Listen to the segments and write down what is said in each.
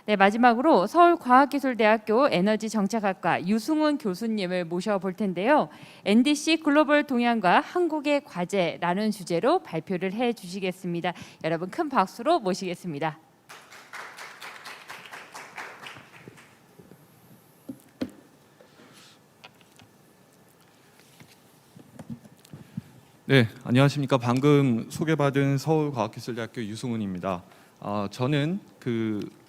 네, 마지막으로 서울과학기술대학교 에너지정책학과 유승훈 교수님을 모셔볼 텐데요. NDC 글로벌 동향과 한국의 과제라는 주제로 발표를 해주시겠습니다. 여러분 큰 박수로 모시겠습니다. 네, 안녕하십니까. 방금 소개받은 서울과학기술대학교 유승훈입니다. 저는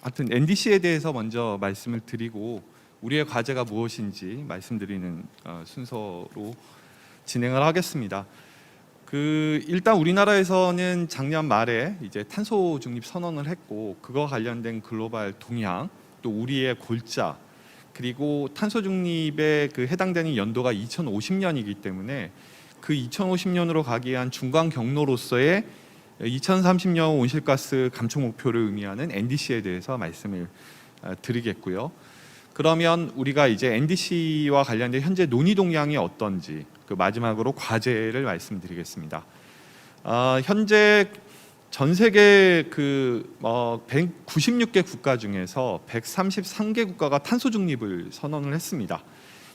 하여튼 NDC에 대해서 먼저 말씀을 드리고 우리의 과제가 무엇인지 말씀드리는 순서로 진행을 하겠습니다. 일단 우리나라에서는 작년 말에 이제 탄소 중립 선언을 했고 그거 관련된 글로벌 동향, 또 우리의 골자, 그리고 탄소 중립에 해당되는 연도가 2050년이기 때문에 그 2050년으로 가기 위한 중간 경로로서의 2030년 온실가스 감축 목표를 의미하는 NDC에 대해서 말씀을 드리겠고요. 그러면 우리가 이제 NDC와 관련된 현재 논의 동향이 어떤지 마지막으로 과제를 말씀드리겠습니다. 현재 전 세계 196개 국가 중에서 133개 국가가 탄소 중립을 선언을 했습니다.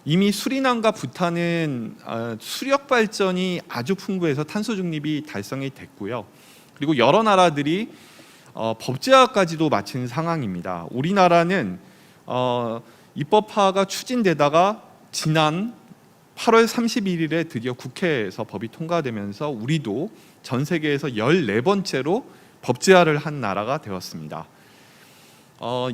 이미 수리남과 부탄은 수력 발전이 아주 풍부해서 탄소 중립이 달성이 됐고요. 그리고 여러 나라들이 법제화까지도 마친 상황입니다. 우리나라는 입법화가 추진되다가 지난 8월 31일에 드디어 국회에서 법이 통과되면서 우리도 전 세계에서 14번째로 법제화를 한 나라가 되었습니다.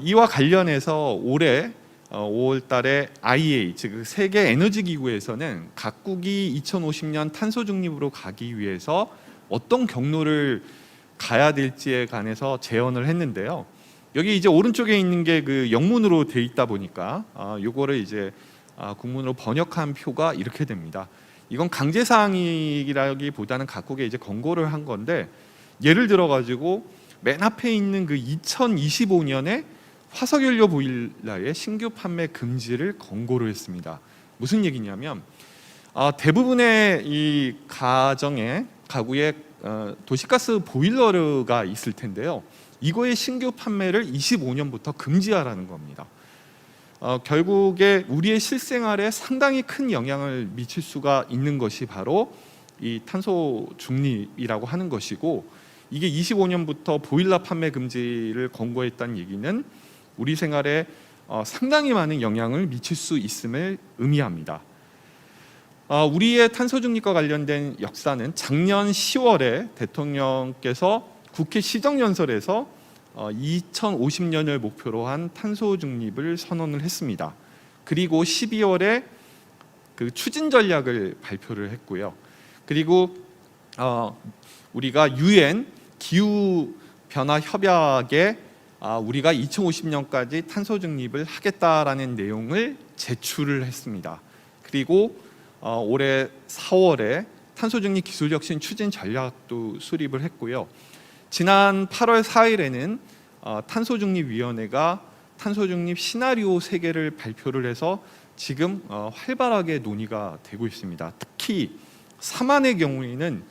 이와 관련해서 올해 5월 달에 IEA, 즉 세계 에너지 기구에서는 각국이 2050년 탄소 중립으로 가기 위해서 어떤 경로를 가야 될지에 관해서 제언을 했는데요. 여기 이제 오른쪽에 있는 게 영문으로 돼 있다 보니까 요거를 이제 국문으로 번역한 표가 이렇게 됩니다. 이건 강제 사항이라기보다는 각국에 이제 권고를 한 건데, 예를 들어 가지고 맨 앞에 있는 2025년에 화석연료 보일러의 신규 판매 금지를 권고를 했습니다. 무슨 얘기냐면 대부분의 이 가구에 도시가스 보일러가 있을 텐데요. 이거의 신규 판매를 25년부터 금지하라는 겁니다. 결국에 우리의 실생활에 상당히 큰 영향을 미칠 수가 있는 것이 바로 이 탄소 중립이라고 하는 것이고, 이게 25년부터 보일러 판매 금지를 권고했다는 얘기는 우리 생활에 상당히 많은 영향을 미칠 수 있음을 의미합니다. 우리의 탄소 중립과 관련된 역사는 작년 10월에 대통령께서 국회 시정연설에서 2050년을 목표로 한 탄소 중립을 선언을 했습니다. 그리고 12월에 추진 전략을 발표를 했고요. 그리고 우리가 UN 기후 변화 협약에 우리가 2050년까지 탄소 중립을 하겠다라는 내용을 제출을 했습니다. 그리고 올해 4월에 탄소 중립 기술 혁신 추진 전략도 수립을 했고요. 지난 8월 4일에는 탄소 중립 위원회가 탄소 중립 시나리오 3개를 발표를 해서 지금 활발하게 논의가 되고 있습니다. 특히 삼안의 경우에는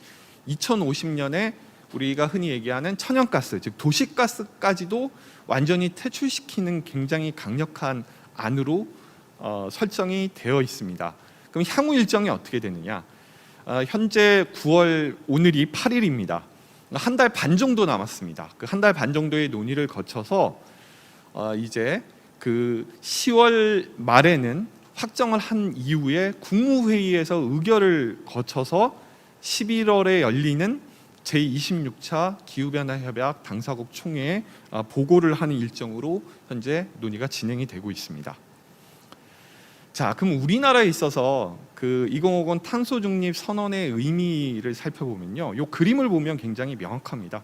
2050년에 우리가 흔히 얘기하는 천연가스, 즉 도시가스까지도 완전히 퇴출시키는 굉장히 강력한 안으로 설정이 되어 있습니다. 그럼 향후 일정이 어떻게 되느냐? 현재 9월, 오늘이 8일입니다. 한 달 반 정도 남았습니다. 한 달 반 정도의 논의를 거쳐서 이제 10월 말에는 확정을 한 이후에 국무회의에서 의결을 거쳐서 11월에 열리는 제26차 기후변화협약 당사국 총회에 보고를 하는 일정으로 현재 논의가 진행이 되고 있습니다. 자, 그럼 우리나라에 있어서 2050 탄소 중립 선언의 의미를 살펴보면요, 이 그림을 보면 굉장히 명확합니다.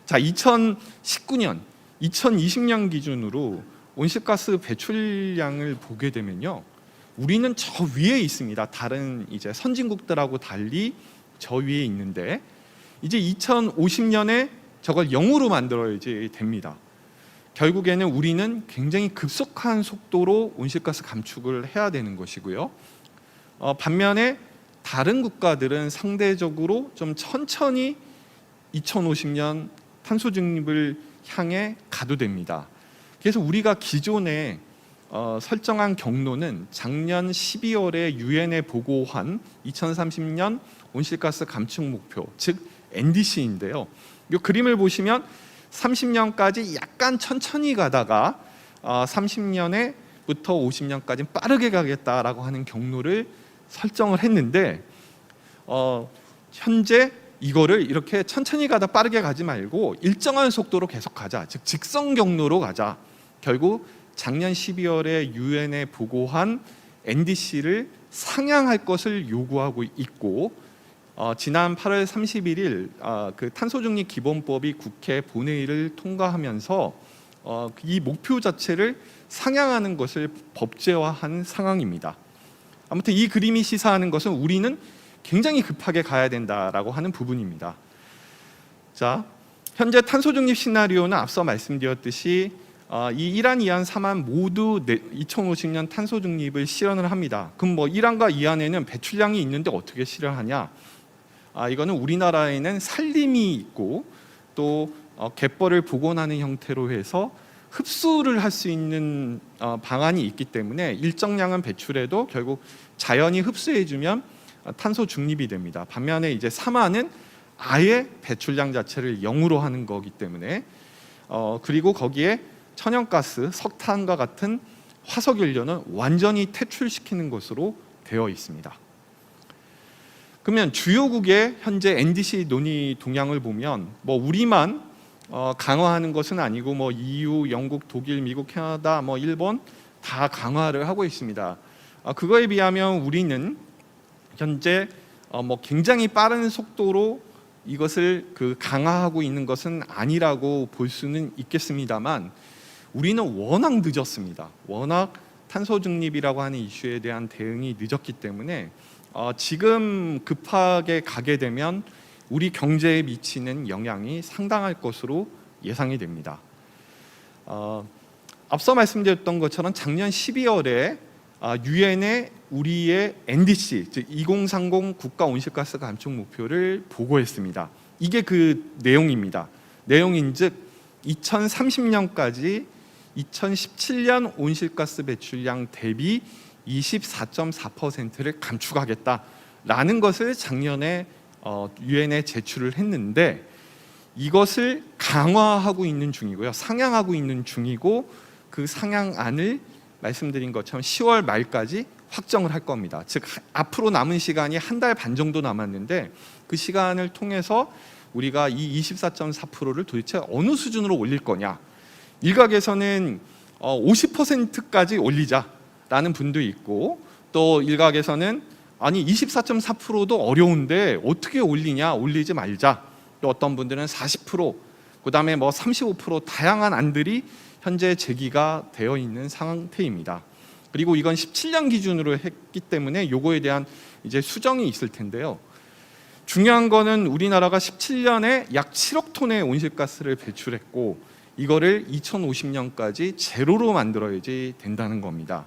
자, 2019년, 2020년 기준으로 온실가스 배출량을 보게 되면요, 우리는 저 위에 있습니다. 다른 이제 선진국들하고 달리 저 위에 있는데, 이제 2050년에 저걸 0으로 만들어야지 됩니다. 결국에는 우리는 굉장히 급속한 속도로 온실가스 감축을 해야 되는 것이고요. 반면에 다른 국가들은 상대적으로 좀 천천히 2050년 탄소 중립을 향해 가도 됩니다. 그래서 우리가 기존에 설정한 경로는 작년 12월에 유엔에 보고한 2030년 온실가스 감축 목표, 즉 NDC인데요. 이 그림을 보시면 30년까지 약간 천천히 가다가 30년에부터 50년까지 빠르게 가겠다라고 하는 경로를 설정을 했는데 현재 이거를 이렇게 천천히 가다 빠르게 가지 말고 일정한 속도로 계속 가자, 즉 직선 경로로 가자. 결국 작년 12월에 유엔에 보고한 NDC를 상향할 것을 요구하고 있고 지난 8월 31일 그 탄소중립 기본법이 국회 본회의를 통과하면서 이 목표 자체를 상향하는 것을 법제화한 상황입니다. 아무튼 이 그림이 시사하는 것은 우리는 굉장히 급하게 가야 된다라고 하는 부분입니다. 자, 현재 탄소중립 시나리오는 앞서 말씀드렸듯이 이 1안, 2안, 3안 모두 2050년 탄소중립을 실현을 합니다. 그럼 뭐 1안과 2안에는 배출량이 있는데 어떻게 실현하냐? 이거는 우리나라에는 산림이 있고 또 갯벌을 복원하는 형태로 해서 흡수를 할 수 있는 방안이 있기 때문에 일정량은 배출해도 결국 자연이 흡수해주면 탄소 중립이 됩니다. 반면에 이제 3안은 아예 배출량 자체를 0으로 하는 거기 때문에 그리고 거기에 천연가스, 석탄과 같은 화석연료는 완전히 퇴출시키는 것으로 되어 있습니다. 그러면 주요국의 현재 NDC 논의 동향을 보면 뭐 우리만 강화하는 것은 아니고 뭐 EU, 영국, 독일, 미국, 캐나다, 뭐 일본 다 강화를 하고 있습니다. 그거에 비하면 우리는 현재 뭐 굉장히 빠른 속도로 이것을 강화하고 있는 것은 아니라고 볼 수는 있겠습니다만 우리는 워낙 늦었습니다. 워낙 탄소 중립이라고 하는 이슈에 대한 대응이 늦었기 때문에 지금 급하게 가게 되면 우리 경제에 미치는 영향이 상당할 것으로 예상이 됩니다. 앞서 말씀드렸던 것처럼 작년 12월에 유엔에 우리의 NDC, 즉 2030 국가 온실가스 감축 목표를 보고했습니다. 이게 그 내용입니다. 내용인즉 2030년까지 2017년 온실가스 배출량 대비 24.4%를 감축하겠다라는 것을 작년에 유엔에 제출을 했는데 이것을 강화하고 있는 중이고요. 상향하고 있는 중이고 그 상향안을 말씀드린 것처럼 10월 말까지 확정을 할 겁니다. 즉 앞으로 남은 시간이 한 달 반 정도 남았는데 그 시간을 통해서 우리가 이 24.4%를 도대체 어느 수준으로 올릴 거냐. 일각에서는 50%까지 올리자라는 분도 있고 또 일각에서는 아니 24.4%도 어려운데 어떻게 올리냐, 올리지 말자. 또 어떤 분들은 40%, 그다음에 뭐 35% 다양한 안들이 현재 제기가 되어 있는 상태입니다. 그리고 이건 17년 기준으로 했기 때문에 요거에 대한 이제 수정이 있을 텐데요. 중요한 거는 우리나라가 17년에 약 7억 톤의 온실가스를 배출했고 이거를 2050년까지 제로로 만들어야지 된다는 겁니다.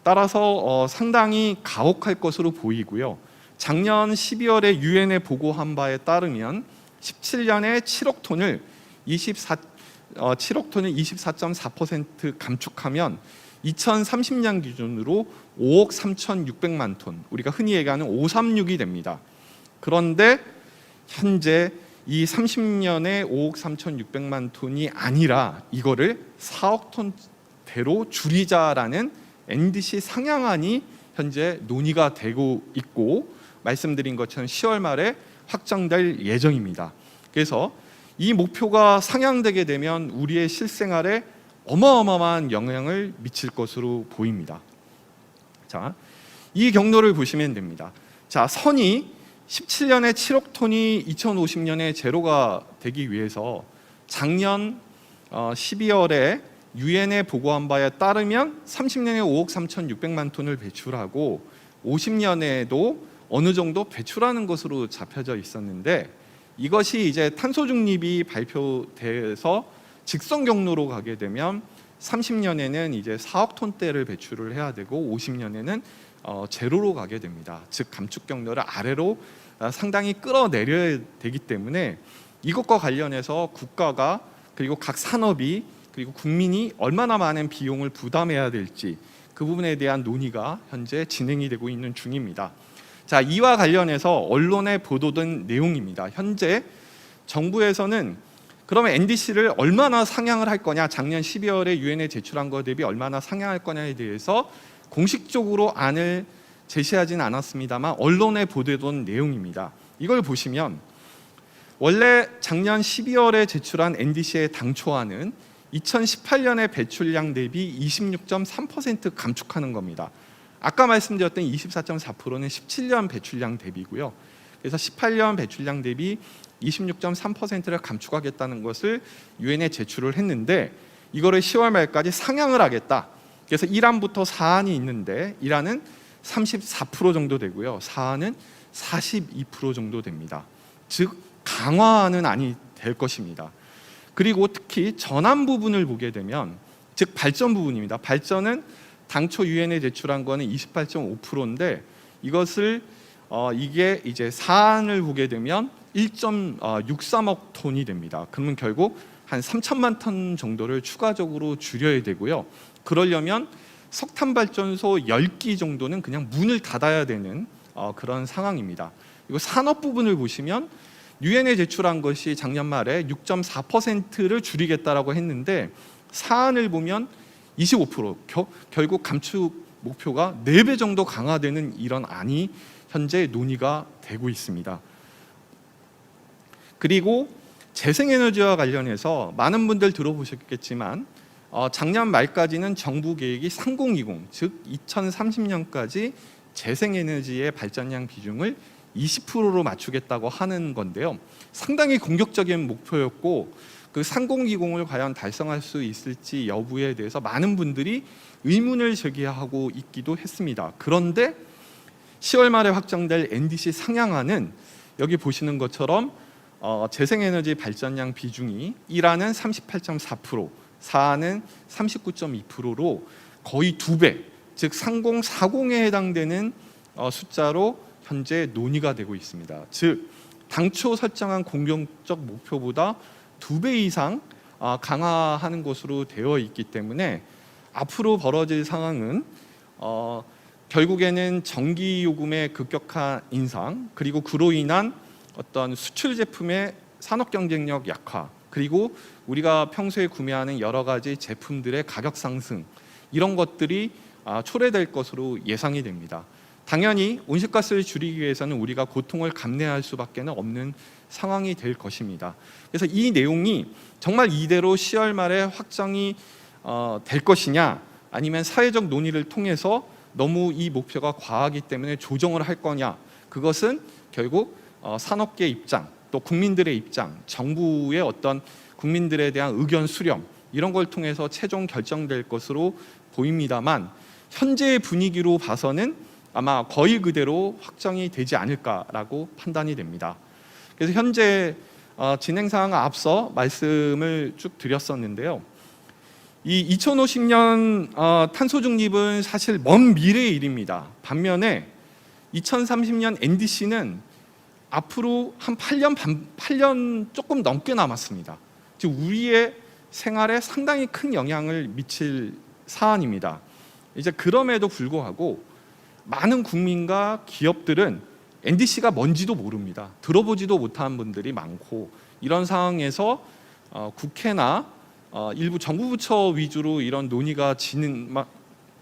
따라서 상당히 가혹할 것으로 보이고요. 작년 12월에 유엔에 보고한 바에 따르면 17년에 7억 톤을 24.4% 감축하면 2030년 기준으로 5억 3,600만 톤, 우리가 흔히 얘기하는 536이 됩니다. 그런데 현재 이 30년에 5억 3,600만 톤이 아니라 이거를 4억 톤대로 줄이자라는 NDC 상향안이 현재 논의가 되고 있고 말씀드린 것처럼 10월 말에 확정될 예정입니다. 그래서 이 목표가 상향되게 되면 우리의 실생활에 어마어마한 영향을 미칠 것으로 보입니다. 자, 이 경로를 보시면 됩니다. 자, 선이 17년에 7억 톤이 2050년에 제로가 되기 위해서 작년 12월에 유엔에 보고한 바에 따르면 30년에 5억 3,600만 톤을 배출하고 50년에도 어느 정도 배출하는 것으로 잡혀져 있었는데 이것이 이제 탄소 중립이 발표돼서 직선 경로로 가게 되면 30년에는 이제 4억 톤대를 배출을 해야 되고 50년에는 제로로 가게 됩니다. 즉 감축 경로를 아래로 상당히 끌어내려야 되기 때문에 이것과 관련해서 국가가 그리고 각 산업이 그리고 국민이 얼마나 많은 비용을 부담해야 될지 그 부분에 대한 논의가 현재 진행이 되고 있는 중입니다. 자, 이와 관련해서 언론에 보도된 내용입니다. 현재 정부에서는 그러면 NDC를 얼마나 상향을 할 거냐, 작년 12월에 유엔에 제출한 것 대비 얼마나 상향할 거냐에 대해서 공식적으로 안을 제시하진 않았습니다만 언론에 보도된 내용입니다. 이걸 보시면 원래 작년 12월에 제출한 NDC의 당초안은 2018년의 배출량 대비 26.3% 감축하는 겁니다. 아까 말씀드렸던 24.4%는 17년 배출량 대비고요. 그래서 18년 배출량 대비 26.3%를 감축하겠다는 것을 유엔에 제출을 했는데 이거를 10월 말까지 상향을 하겠다. 그래서 1안부터 4안이 있는데 1안은 34% 정도 되고요. 4안은 42% 정도 됩니다. 즉 강화는 아니 될 것입니다. 그리고 특히 전환 부분을 보게 되면 즉 발전 부분입니다. 발전은 당초 유엔에 제출한 거는 28.5%인데 이것을 이게 이제 사안을 보게 되면 1.63억 톤이 됩니다. 그러면 결국 한 3천만 톤 정도를 추가적으로 줄여야 되고요. 그러려면 석탄 발전소 10기 정도는 그냥 문을 닫아야 되는 그런 상황입니다. 그리고 산업 부분을 보시면 유엔에 제출한 것이 작년 말에 6.4%를 줄이겠다라고 했는데 사안을 보면 25% 결국 감축 목표가 4배 정도 강화되는 이런 안이 현재 논의가 되고 있습니다. 그리고 재생에너지와 관련해서 많은 분들 들어보셨겠지만 작년 말까지는 정부 계획이 3020, 즉 2030년까지 재생에너지의 발전량 비중을 20%로 맞추겠다고 하는 건데요. 상당히 공격적인 목표였고 그 3020을 과연 달성할 수 있을지 여부에 대해서 많은 분들이 의문을 제기하고 있기도 했습니다. 그런데 10월 말에 확정될 NDC 상향안은 여기 보시는 것처럼 재생에너지 발전량 비중이 1안은 38.4%, 4안은 39.2%로 거의 2배, 즉 3040에 해당되는 숫자로 현재 논의가 되고 있습니다. 즉 당초 설정한 공격적 목표보다 2배 이상 강화하는 것으로 되어 있기 때문에 앞으로 벌어질 상황은 결국에는 전기 요금의 급격한 인상, 그리고 그로 인한 어떤 수출 제품의 산업 경쟁력 약화, 그리고 우리가 평소에 구매하는 여러 가지 제품들의 가격 상승, 이런 것들이 초래될 것으로 예상이 됩니다. 당연히 온실가스를 줄이기 위해서는 우리가 고통을 감내할 수밖에 없는 상황이 될 것입니다. 그래서 이 내용이 정말 이대로 10월 말에 확정이 될 것이냐, 아니면 사회적 논의를 통해서 너무 이 목표가 과하기 때문에 조정을 할 거냐, 그것은 결국 산업계 입장, 또 국민들의 입장, 정부의 어떤 국민들에 대한 의견 수렴, 이런 걸 통해서 최종 결정될 것으로 보입니다만 현재의 분위기로 봐서는 아마 거의 그대로 확정이 되지 않을까라고 판단이 됩니다. 그래서 현재 진행 사항을 앞서 말씀을 쭉 드렸었는데요. 이 2050년 탄소 중립은 사실 먼 미래의 일입니다. 반면에 2030년 NDC는 앞으로 한 8년 조금 넘게 남았습니다. 즉 우리의 생활에 상당히 큰 영향을 미칠 사안입니다. 이제 그럼에도 불구하고 많은 국민과 기업들은 NDC가 뭔지도 모릅니다. 들어보지도 못한 분들이 많고, 이런 상황에서 국회나 일부 정부 부처 위주로 이런 논의가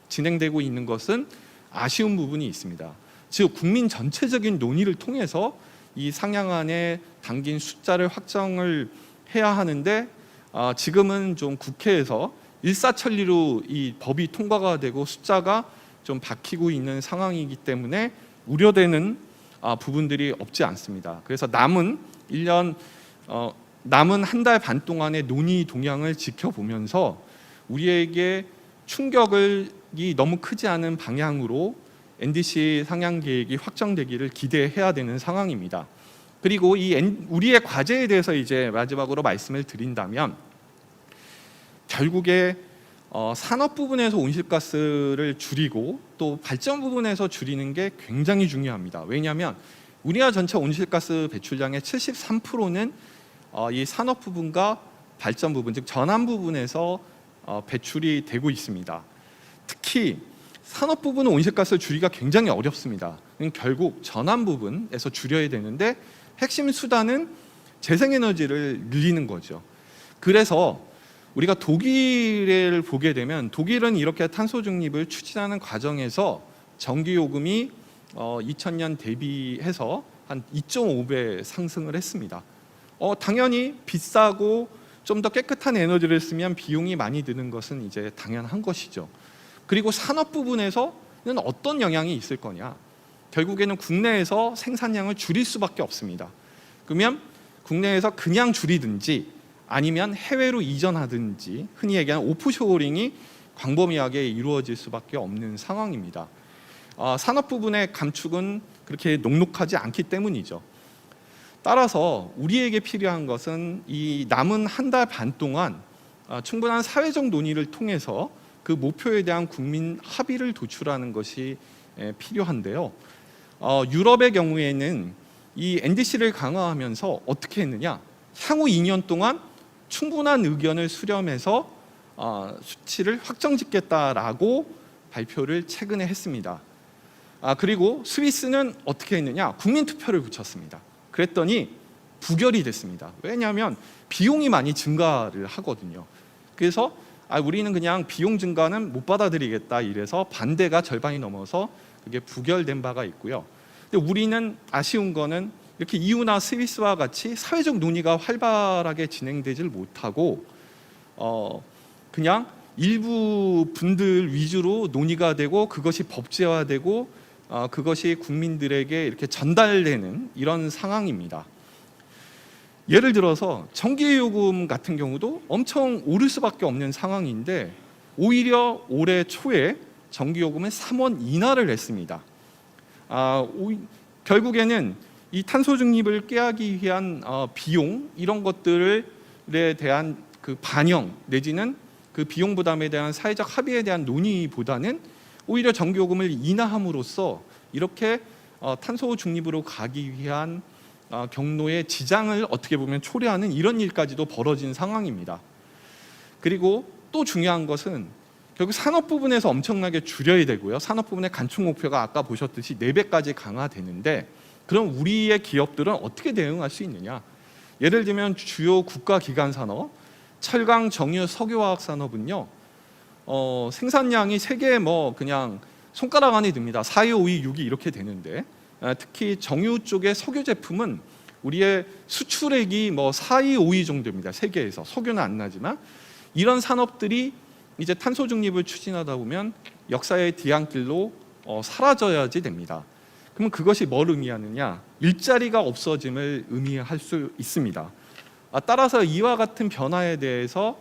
진행되고 있는 것은 아쉬운 부분이 있습니다. 즉 국민 전체적인 논의를 통해서 이 상향안에 담긴 숫자를 확정을 해야 하는데 지금은 좀 국회에서 일사천리로 이 법이 통과가 되고 숫자가 좀 박히고 있는 상황이기 때문에 우려되는 부분들이 없지 않습니다. 그래서 남은 1년 남은 한 달 반 동안의 논의 동향을 지켜보면서 우리에게 충격이 너무 크지 않은 방향으로 NDC 상향 계획이 확정되기를 기대해야 되는 상황입니다. 그리고 우리의 과제에 대해서 이제 마지막으로 말씀을 드린다면 결국에 산업 부분에서 온실가스를 줄이고 또 발전 부분에서 줄이는 게 굉장히 중요합니다. 왜냐하면 우리나라 전체 온실가스 배출량의 73%는 이 산업 부분과 발전 부분, 즉 전환 부분에서 배출이 되고 있습니다. 특히 산업 부분은 온실가스를 줄이기가 굉장히 어렵습니다. 결국 전환 부분에서 줄여야 되는데 핵심 수단은 재생에너지를 늘리는 거죠. 그래서 우리가 독일을 보게 되면 독일은 이렇게 탄소 중립을 추진하는 과정에서 전기요금이 2000년 대비해서 한 2.5배 상승을 했습니다. 당연히 비싸고 좀 더 깨끗한 에너지를 쓰면 비용이 많이 드는 것은 이제 당연한 것이죠. 그리고 산업 부분에서는 어떤 영향이 있을 거냐? 결국에는 국내에서 생산량을 줄일 수밖에 없습니다. 그러면 국내에서 그냥 줄이든지 아니면 해외로 이전하든지 흔히 얘기하는 오프쇼어링이 광범위하게 이루어질 수밖에 없는 상황입니다. 산업 부분의 감축은 그렇게 녹록하지 않기 때문이죠. 따라서 우리에게 필요한 것은 이 남은 한 달 반 동안 충분한 사회적 논의를 통해서 그 목표에 대한 국민 합의를 도출하는 것이 필요한데요. 유럽의 경우에는 이 NDC를 강화하면서 어떻게 했느냐? 향후 2년 동안 충분한 의견을 수렴해서 수치를 확정짓겠다라고 발표를 최근에 했습니다. 그리고 스위스는 어떻게 했느냐? 국민 투표를 붙였습니다. 그랬더니 부결이 됐습니다. 왜냐하면 비용이 많이 증가를 하거든요. 그래서 우리는 그냥 비용 증가는 못 받아들이겠다 이래서 반대가 절반이 넘어서 그게 부결된 바가 있고요. 근데 우리는 아쉬운 거는 이렇게 EU나 스위스와 같이 사회적 논의가 활발하게 진행되질 못하고 그냥 일부 분들 위주로 논의가 되고 그것이 법제화되고 그것이 국민들에게 이렇게 전달되는 이런 상황입니다. 예를 들어서 전기요금 같은 경우도 엄청 오를 수밖에 없는 상황인데 오히려 올해 초에 전기요금은 3원 인하를 했습니다. 결국에는 이 탄소 중립을 꾀하기 위한 비용 이런 것들에 대한 그 반영 내지는 그 비용 부담에 대한 사회적 합의에 대한 논의보다는 오히려 전기요금을 인하함으로써 이렇게 탄소 중립으로 가기 위한 경로의 지장을 어떻게 보면 초래하는 이런 일까지도 벌어진 상황입니다. 그리고 또 중요한 것은 결국 산업 부분에서 엄청나게 줄여야 되고요. 산업 부분의 간축 목표가 아까 보셨듯이 4배까지 강화되는데 그럼 우리의 기업들은 어떻게 대응할 수 있느냐? 예를 들면 주요 국가기관 산업, 철강, 정유, 석유화학 산업은요. 생산량이 세계에 그냥 손가락 안에 듭니다. 4위, 5위, 6위 이렇게 되는데 특히 정유 쪽의 석유 제품은 우리의 수출액이 4위, 5위 정도입니다. 세계에서 석유는 안 나지만 이런 산업들이 이제 탄소 중립을 추진하다 보면 역사의 뒤안길로 사라져야지 됩니다. 그러면 그것이 뭘 의미하느냐? 일자리가 없어짐을 의미할 수 있습니다. 따라서 이와 같은 변화에 대해서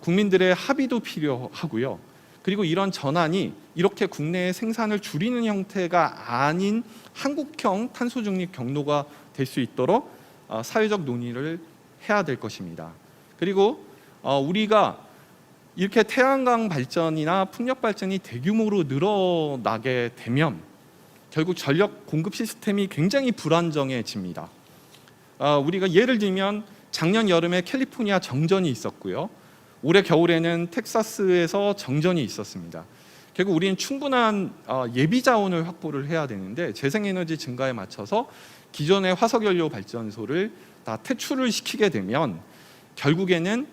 국민들의 합의도 필요하고요. 그리고 이런 전환이 이렇게 국내의 생산을 줄이는 형태가 아닌 한국형 탄소 중립 경로가 될 수 있도록 사회적 논의를 해야 될 것입니다. 그리고 우리가 이렇게 태양광 발전이나 풍력 발전이 대규모로 늘어나게 되면 결국 전력 공급 시스템이 굉장히 불안정해집니다. 우리가 예를 들면 작년 여름에 캘리포니아 정전이 있었고요. 올해 겨울에는 텍사스에서 정전이 있었습니다. 결국 우리는 충분한 예비 자원을 확보를 해야 되는데 재생에너지 증가에 맞춰서 기존의 화석연료 발전소를 다 퇴출을 시키게 되면 결국에는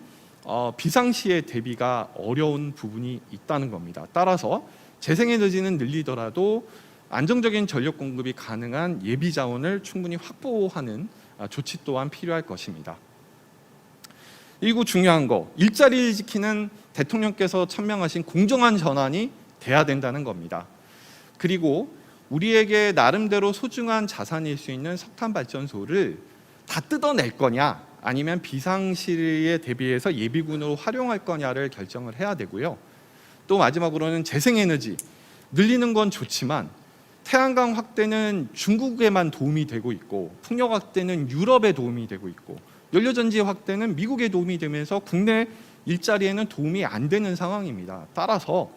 비상시에 대비가 어려운 부분이 있다는 겁니다. 따라서 재생에너지는 늘리더라도 안정적인 전력 공급이 가능한 예비 자원을 충분히 확보하는 조치 또한 필요할 것입니다. 그리고 중요한 거, 일자리를 지키는 대통령께서 천명하신 공정한 전환이 돼야 된다는 겁니다. 그리고 우리에게 나름대로 소중한 자산일 수 있는 석탄 발전소를 다 뜯어낼 거냐 아니면 비상시에 대비해서 예비군으로 활용할 거냐를 결정을 해야 되고요. 또 마지막으로는 재생에너지 늘리는 건 좋지만 태양광 확대는 중국에만 도움이 되고 있고 풍력 확대는 유럽에 도움이 되고 있고 연료전지 확대는 미국에 도움이 되면서 국내 일자리에는 도움이 안 되는 상황입니다. 따라서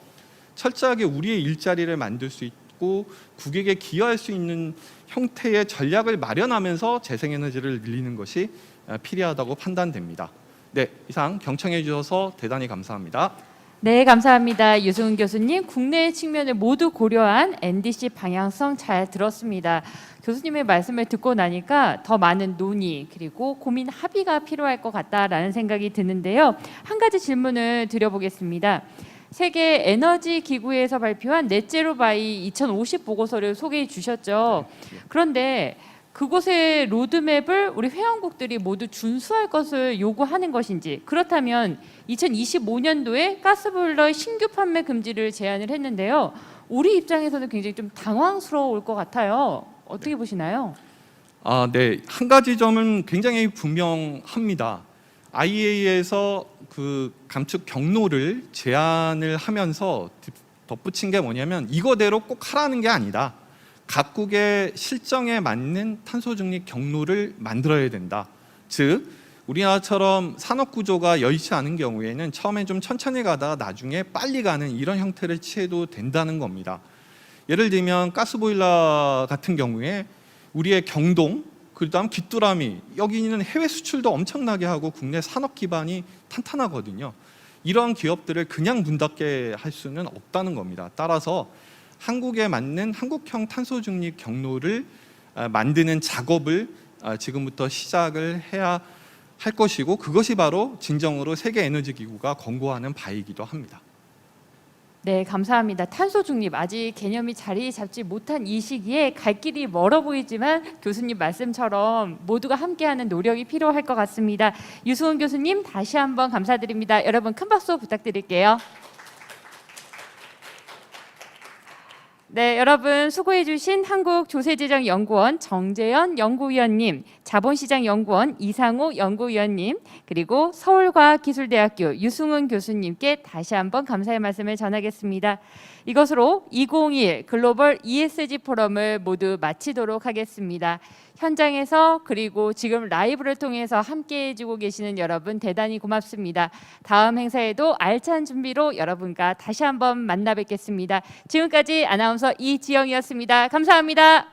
철저하게 우리의 일자리를 만들 수 있고 국익에 기여할 수 있는 형태의 전략을 마련하면서 재생에너지를 늘리는 것이 필요하다고 판단됩니다. 네, 이상 경청해 주셔서 대단히 감사합니다. 네, 감사합니다. 유승훈 교수님, 국내 측면을 모두 고려한 NDC 방향성 잘 들었습니다. 교수님의 말씀을 듣고 나니까 더 많은 논의 그리고 고민 합의가 필요할 것 같다라는 생각이 드는데요. 한 가지 질문을 드려보겠습니다. 세계 에너지 기구에서 발표한 넷제로 바이 2050 보고서를 소개해 주셨죠. 그런데 그곳의 로드맵을 우리 회원국들이 모두 준수할 것을 요구하는 것인지, 그렇다면 2025년도에 가스보일러 신규 판매 금지를 제안을 했는데요. 우리 입장에서는 굉장히 좀 당황스러울 것 같아요. 어떻게 보시나요? 네, 한 가지 점은 굉장히 분명합니다. IEA에서 그 감축 경로를 제한을 하면서 덧붙인 게 뭐냐면 이거대로 꼭 하라는 게 아니다. 각국의 실정에 맞는 탄소 중립 경로를 만들어야 된다. 즉 우리나라처럼 산업 구조가 여의치 않은 경우에는 처음엔 좀 천천히 가다가 나중에 빨리 가는 이런 형태를 취해도 된다는 겁니다. 예를 들면 가스보일러 같은 경우에 우리의 경동, 그다음 귀뚜라미, 여기는 해외 수출도 엄청나게 하고 국내 산업 기반이 탄탄하거든요. 이런 기업들을 그냥 문 닫게 할 수는 없다는 겁니다. 따라서 한국에 맞는 한국형 탄소 중립 경로를 만드는 작업을 지금부터 시작을 해야 할 것이고, 그것이 바로 진정으로 세계 에너지 기구가 권고하는 바이기도 합니다. 네, 감사합니다. 탄소 중립 아직 개념이 자리 잡지 못한 이 시기에 갈 길이 멀어 보이지만 교수님 말씀처럼 모두가 함께하는 노력이 필요할 것 같습니다. 유승훈 교수님 다시 한번 감사드립니다. 여러분 큰 박수 부탁드릴게요. 네, 여러분 수고해 주신 한국조세재정연구원 정재현 연구위원님, 자본시장연구원 이상우 연구위원님, 그리고 서울과학기술대학교 유승훈 교수님께 다시 한번 감사의 말씀을 전하겠습니다. 이것으로 2021 글로벌 ESG 포럼을 모두 마치도록 하겠습니다. 현장에서 그리고 지금 라이브를 통해서 함께해 주고 계시는 여러분 대단히 고맙습니다. 다음 행사에도 알찬 준비로 여러분과 다시 한번 만나 뵙겠습니다. 지금까지 아나운서 이지영이었습니다. 감사합니다.